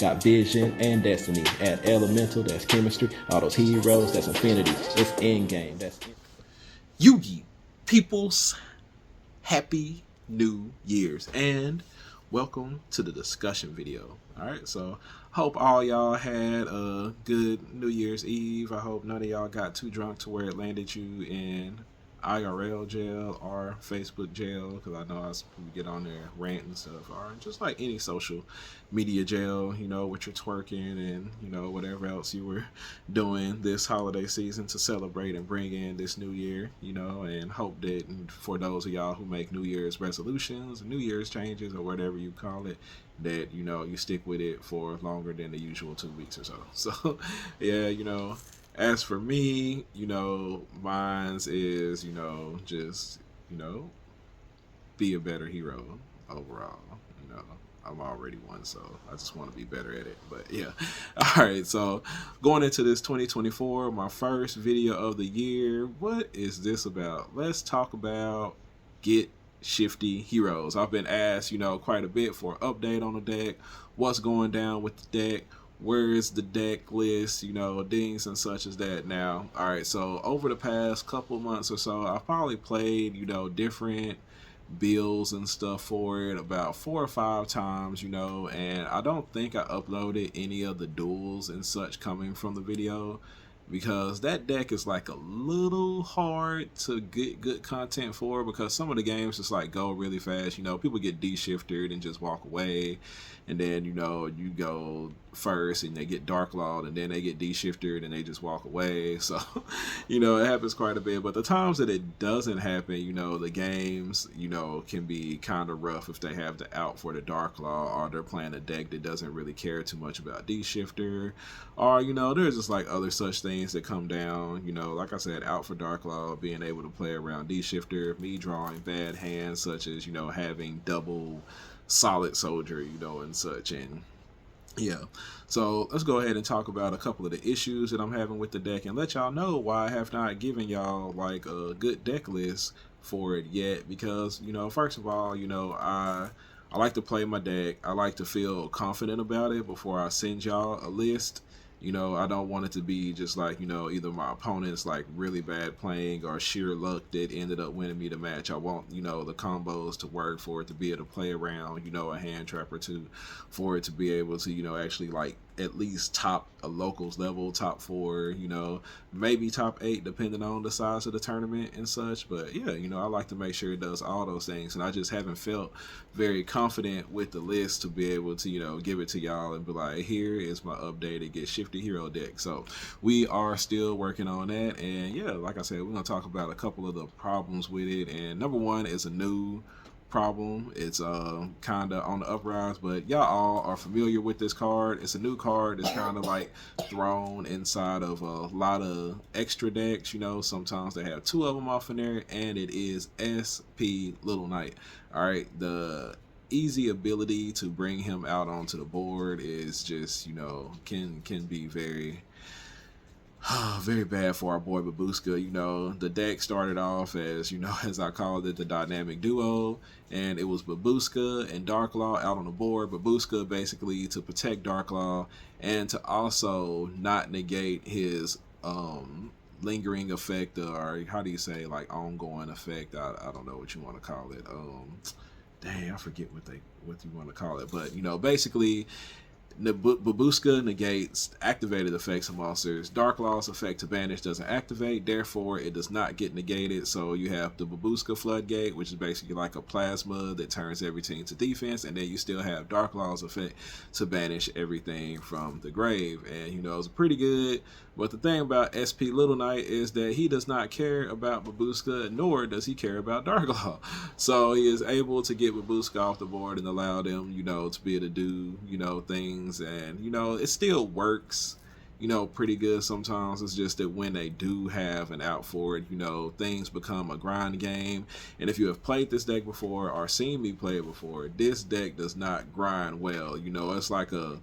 Got vision and destiny. Add elemental, that's chemistry. All those heroes, that's infinity. It's endgame. That's Yugi peoples, happy New Year's and welcome to the discussion video. Alright, so hope all y'all had a good New Year's Eve. I hope none of y'all got too drunk to where it landed you in IRL jail or Facebook jail, because I know I get on there ranting and stuff, or just like any social media jail, you know, with your twerking and, you know, whatever else you were doing this holiday season to celebrate and bring in this new year, you know, and hope that for those of y'all who make New Year's resolutions, New Year's changes, or whatever you call it, that, you know, you stick with it for longer than the usual 2 weeks or so. So, yeah, you know, as for me, you know, mine's is, you know, just, you know, be a better hero overall. You know, I'm already one, so I just want to be better at it. But yeah. All right, so going into this 2024, my first video of the year, what is this about? Let's talk about Get Shifty Heroes. I've been asked, you know, quite a bit for an update on the deck, what's going down with the deck, where is the deck list, you know, things and such as that now. All right, so over the past couple months or so, I've probably played, you know, different builds and stuff for it about 4 or 5 times, you know, and I don't think I uploaded any of the duels and such coming from the video, because that deck is like a little hard to get good content for, because some of the games just like go really fast. You know, people get de-shifted and just walk away, and then, you know, you go first and they get dark lawed, and then they get de-shifted and they just walk away. So, you know, it happens quite a bit. But the times that it doesn't happen, you know, the games, you know, can be kind of rough if they have the out for the dark law, or they're playing a deck that doesn't really care too much about de-shifter, or, you know, there's just like other such things that come down, you know, like I said, out for dark law, being able to play around de-shifter, me drawing bad hands such as, you know, having double solid soldier, you know, and such. And yeah, so let's go ahead and talk about a couple of the issues that I'm having with the deck, and let y'all know why I have not given y'all like a good deck list for it yet. Because, you know, first of all, you know, I like to play my deck. I like to feel confident about it before I send y'all a list. You know, I don't want it to be just like, you know, either my opponent's like really bad playing or sheer luck that ended up winning me the match. I want, you know, the combos to work for it to be able to play around, you know, a hand trap or two, for it to be able to, you know, actually like at least top a locals level, top 4, you know, maybe top 8 depending on the size of the tournament and such. But yeah, you know, I like to make sure it does all those things, and I just haven't felt very confident with the list to be able to, you know, give it to y'all and be like, here is my updated Get Shifty Hero deck. So we are still working on that, and yeah, like I said, we're gonna talk about a couple of the problems with it. And number one is a new problem. It's kind of on the uprise, but y'all all are familiar with this card. It's a new card. It's kind of like thrown inside of a lot of extra decks. You know, sometimes they have 2 of them off in there, and it is SP Little Knight. All right, the easy ability to bring him out onto the board is just, you know, can be very very bad for our boy Babushka. You know, the deck started off as, you know, as I called it, the dynamic duo, and it was Babushka and Darklaw out on the board. Babushka basically to protect Darklaw and to also not negate his lingering effect, or how do you say, like ongoing effect? I don't know what you want to call it. Dang, I forget what you want to call it, but, you know, basically Babushka negates activated effects of monsters. Darklaw's effect to banish doesn't activate, therefore it does not get negated. So you have the Babushka floodgate, which is basically like a plasma that turns everything to defense, and then you still have Darklaw's effect to banish everything from the grave. And, you know, it's pretty good. But the thing about SP Little Knight is that he does not care about Babushka, nor does he care about Darklaw. So he is able to get Babushka off the board and allow them, you know, to be able to do, you know, things. And, you know, it still works, you know, pretty good sometimes. It's just that when they do have an out for it, you know, things become a grind game. And if you have played this deck before or seen me play it before, this deck does not grind well. You know, it's like a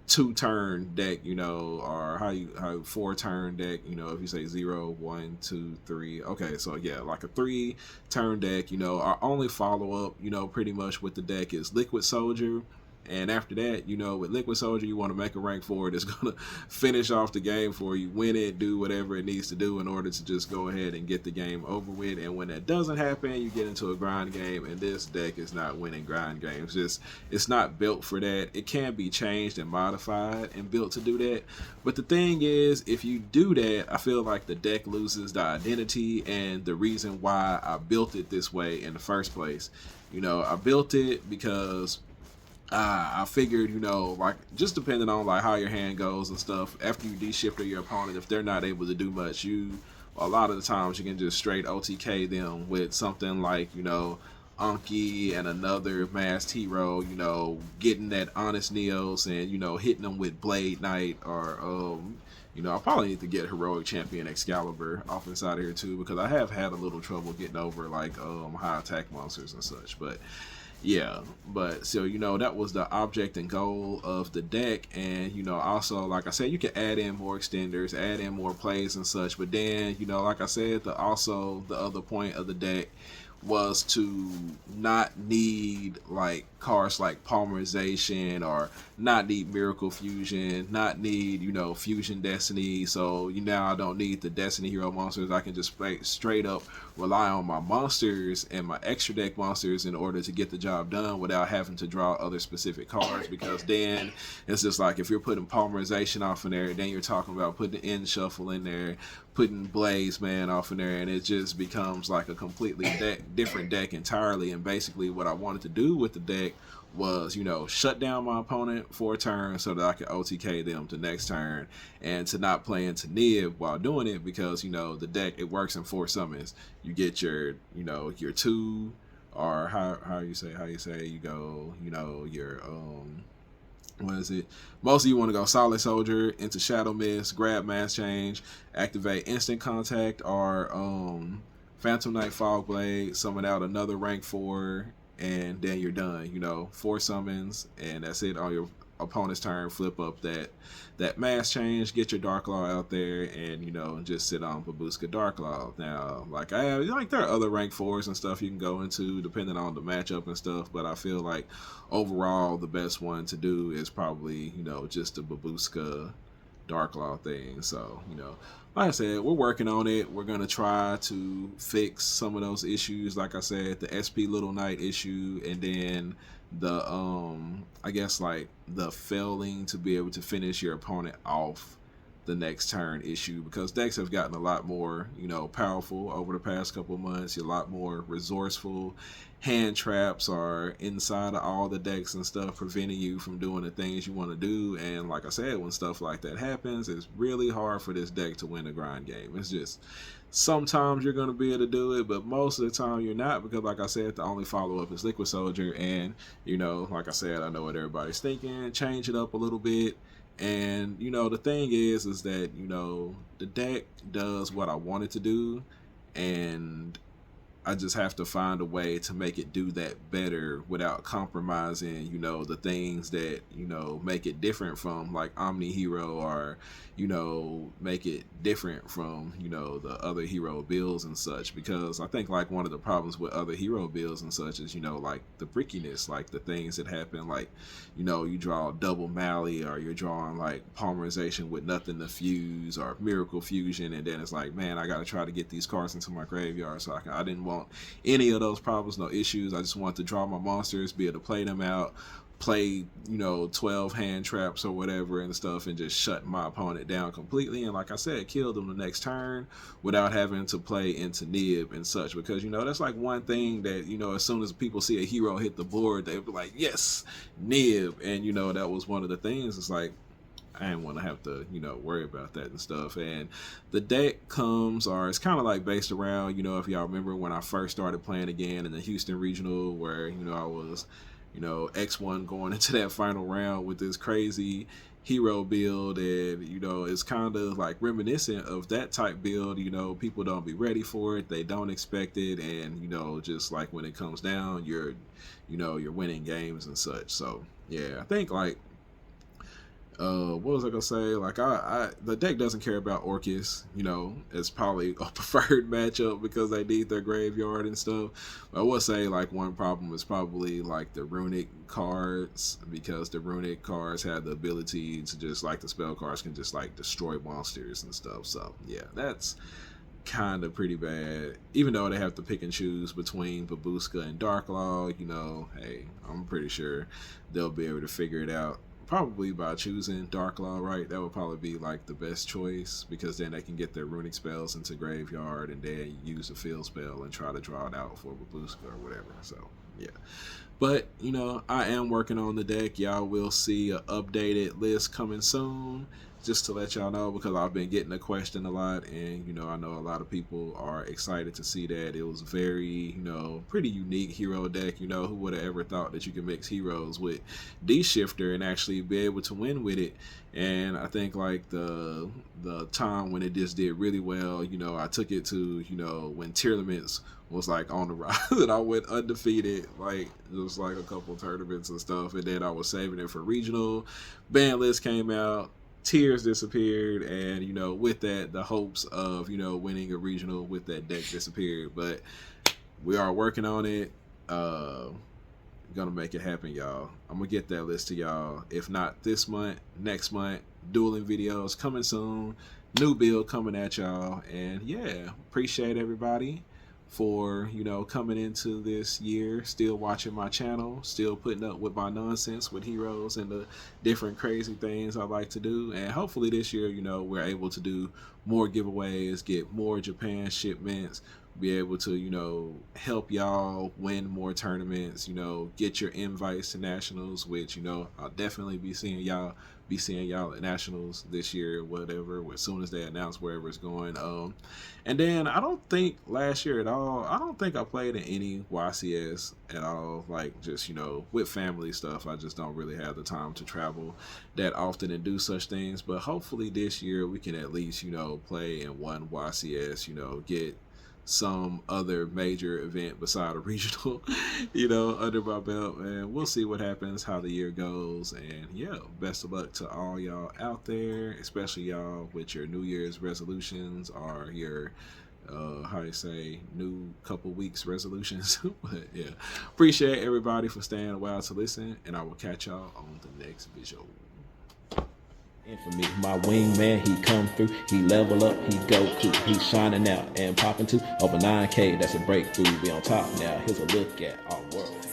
2-turn deck, you know, or how 4-turn deck, you know, if you say 0, 1, 2, 3. Okay, so yeah, like a 3-turn deck. You know, our only follow-up, you know, pretty much with the deck is Liquid Soldier And after that, you know, with Liquid Soldier, you want to make a rank 4 that's going to finish off the game for you, win it, do whatever it needs to do in order to just go ahead and get the game over with. And when that doesn't happen, you get into a grind game, and this deck is not winning grind games. Just, it's not built for that. It can be changed and modified and built to do that. But the thing is, if you do that, I feel like the deck loses the identity and the reason why I built it this way in the first place. You know, I built it because I figured, you know, like, just depending on like how your hand goes and stuff, after you de-shifter your opponent, if they're not able to do much, a lot of the times you can just straight OTK them with something like, you know, Anki and another masked hero, you know, getting that honest Neos and, you know, hitting them with Blade Knight, or you know, I probably need to get Heroic Champion Excalibur off inside of here too, because I have had a little trouble getting over like high attack monsters and such. But yeah, but so, you know, that was the object and goal of the deck. And, you know, also, like I said, you can add in more extenders, add in more plays and such. But then, you know, like I said, the other point of the deck was to not need like cards like Polymerization, or not need Miracle Fusion, not need, you know, Fusion Destiny. So now I don't need the Destiny Hero monsters. I can just straight up rely on my monsters and my extra deck monsters in order to get the job done without having to draw other specific cards. Because then it's just like, if you're putting Polymerization off in there, then you're talking about putting the End Shuffle in there, putting Blaze Man off in there, and it just becomes like a completely different deck entirely. And basically what I wanted to do with the deck was, you know, shut down my opponent for a turn so that I could OTK them to next turn, and to not play into Nib while doing it, because, you know, the deck, it works in 4 summons. You get your, you know, your 2, or how you say you go, you know, your what is it? Most of you want to go Solid Soldier into Shadow Mist, grab Mass Change, activate Instant Contact, or Phantom Knight Fog Blade, summon out another rank 4, and then you're done. You know, 4 summons, and that's it on your opponent's turn. Flip up that Mass Change, get your Dark Law out there, and, you know, just sit on Babuska Dark Law. Now, like, there are other rank 4s and stuff you can go into depending on the matchup and stuff, but I feel like overall the best one to do is probably, you know, just the Babuska Dark Law thing. So, you know, like I said, we're working on it. We're going to try to fix some of those issues. Like I said, the SP Little Knight issue, and then the, I guess, like, the failing to be able to finish your opponent off the next turn issue, because decks have gotten a lot more, you know, powerful over the past couple of months. You're a lot more resourceful. Hand traps are inside of all the decks and stuff, preventing you from doing the things you want to do. And like I said, when stuff like that happens, it's really hard for this deck to win a grind game. It's just, sometimes you're going to be able to do it, but most of the time you're not, because like I said, the only follow-up is Liquid Soldier. And, you know, like I said, I know what everybody's thinking, change it up a little bit. And, you know, the thing is that, you know, the deck does what I want it to do, and I just have to find a way to make it do that better without compromising, you know, the things that, you know, make it different from like Omni Hero, or, you know, make it different from, you know, the other hero builds and such. Because I think like one of the problems with other hero builds and such is, you know, like the brickiness, like the things that happen, like, you know, you draw double Mally, or you're drawing like Polymerization with nothing to fuse, or Miracle Fusion, and then it's like, man, I got to try to get these cards into my graveyard. So I didn't want any of those problems, no issues. I just want to draw my monsters, be able to play them out, play, you know, 12 hand traps or whatever and stuff, and just shut my opponent down completely. And like I said, kill them the next turn without having to play into Nib and such. Because, you know, that's like one thing that, you know, as soon as people see a hero hit the board, they'll be like, yes, Nib. And, you know, that was one of the things. It's like, I didn't want to have to, you know, worry about that and stuff. And the deck comes, or it's kind of like based around, you know, if y'all remember when I first started playing again in the Houston Regional, where, you know, I was, you know, X1 going into that final round with this crazy hero build. And, you know, it's kind of like reminiscent of that type build. You know, people don't be ready for it, they don't expect it, and, you know, just like when it comes down, you're, you know, you're winning games and such. So yeah, I think like What was I gonna say? Like the deck doesn't care about Orcus. You know, it's probably a preferred matchup because they need their graveyard and stuff. But I would say like one problem is probably like the runic cards, because the runic cards have the ability to just like the spell cards can just like destroy monsters and stuff. So yeah, that's kind of pretty bad. Even though they have to pick and choose between Babuska and Darklaw, you know, hey, I'm pretty sure they'll be able to figure it out. Probably by choosing Darklaw, right? That would probably be like the best choice, because then they can get their runic spells into graveyard and then use a field spell and try to draw it out for Babuska or whatever. So yeah. But you know, I am working on the deck. Y'all will see an updated list coming soon, just to let y'all know, because I've been getting the question a lot, and you know, I know a lot of people are excited to see that. It was very, you know, pretty unique hero deck. You know, who would have ever thought that you could mix heroes with D-Shifter and actually be able to win with it? And I think like the time when it just did really well, you know, I took it to, you know, when tournaments was like on the rise and I went undefeated, like it was like a couple tournaments and stuff, and then I was saving it for regional. Ban list came out, tiers disappeared, and you know, with that, the hopes of, you know, winning a regional with that deck disappeared. But we are working on it. Gonna make it happen, y'all. I'm gonna get that list to y'all, if not this month, next month. Dueling videos coming soon, new build coming at y'all. And yeah, appreciate everybody for, you know, coming into this year, still watching my channel, still putting up with my nonsense with heroes and the different crazy things I like to do. And hopefully this year, you know, we're able to do more giveaways, get more Japan shipments, be able to, you know, help y'all win more tournaments, you know, get your invites to nationals, which, you know, I'll definitely be seeing y'all at nationals this year, whatever, as soon as they announce wherever it's going. And then I don't think last year at all, I don't think I played in any YCS at all, like just, you know, with family stuff. I just don't really have the time to travel that often and do such things. But hopefully this year we can at least, you know, play in one YCS, you know, get some other major event beside a regional, you know, under my belt. And we'll see what happens, how the year goes. And yeah, best of luck to all y'all out there, especially y'all with your New Year's resolutions or your how you say, new couple weeks resolutions. But yeah, appreciate everybody for staying a while to listen, and I will catch y'all on the next video. Infamy, my wingman, he come through, he level up, he Goku, he's shining out and popping to over 9K, that's a breakthrough, we on top now, here's a look at our world.